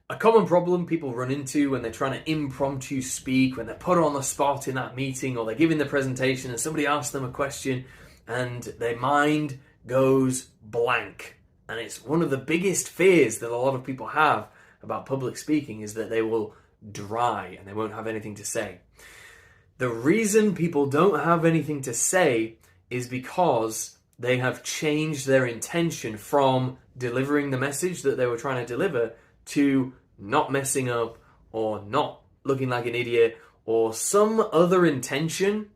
A common problem people run into when they're trying to impromptu speak, when they're put on the spot in that meeting or they're giving the presentation and somebody asks them a question and their mind goes blank. And it's one of the biggest fears that a lot of people have about public speaking is that they will dry and they won't have anything to say. The reason people don't have anything to say is because they have changed their intention from delivering the message that they were trying to deliver to not messing up or not looking like an idiot or some other intention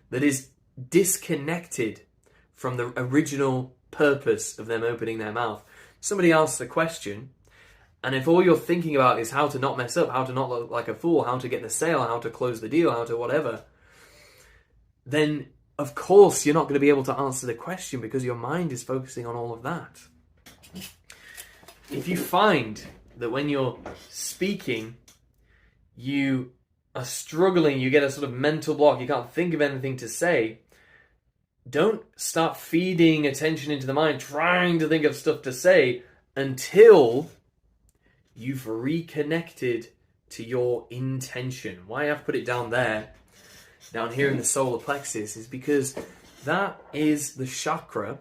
that is disconnected from the original purpose of them opening their mouth. Somebody asks a question, and if all you're thinking about is how to not mess up, how to not look like a fool, how to get the sale, how to close the deal, how to whatever, then of course you're not going to be able to answer the question because your mind is focusing on all of that. If you find that when you're speaking, you are struggling, you get a sort of mental block, you can't think of anything to say, don't start feeding attention into the mind, trying to think of stuff to say until you've reconnected to your intention. Why I've put it down there, down here in the solar plexus, is because that is the chakra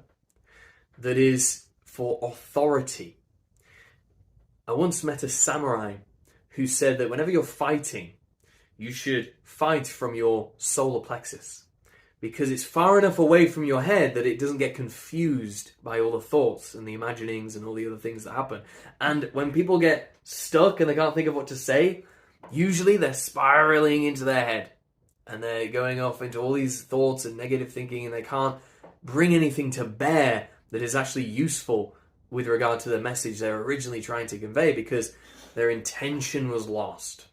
that is for authority. I once met a samurai who said that whenever you're fighting, you should fight from your solar plexus because it's far enough away from your head that it doesn't get confused by all the thoughts and the imaginings and all the other things that happen. And when people get stuck and they can't think of what to say, usually they're spiraling into their head and they're going off into all these thoughts and negative thinking, and they can't bring anything to bear that is actually useful with regard to the message they're originally trying to convey because their intention was lost.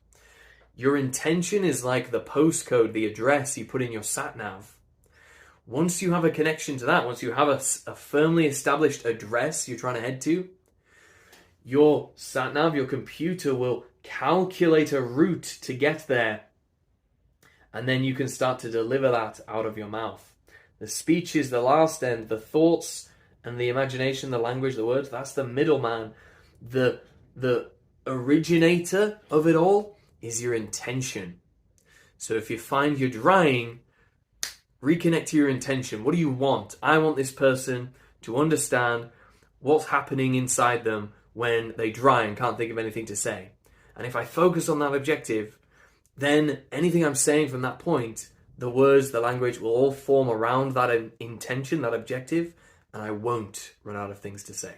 Your intention is like the postcode, the address you put in your sat-nav. Once you have a connection to that, once you have a firmly established address you're trying to head to, your sat-nav, your computer will calculate a route to get there, and then you can start to deliver that out of your mouth. The speech is the last end, the thoughts and the imagination, the language, the words, that's the middleman. The originator of it all is your intention. So if you find you're drying, reconnect to your intention. What do you want? I want this person to understand what's happening inside them when they dry and can't think of anything to say. And if I focus on that objective, then anything I'm saying from that point, the words, the language will all form around that intention, that objective, and I won't run out of things to say.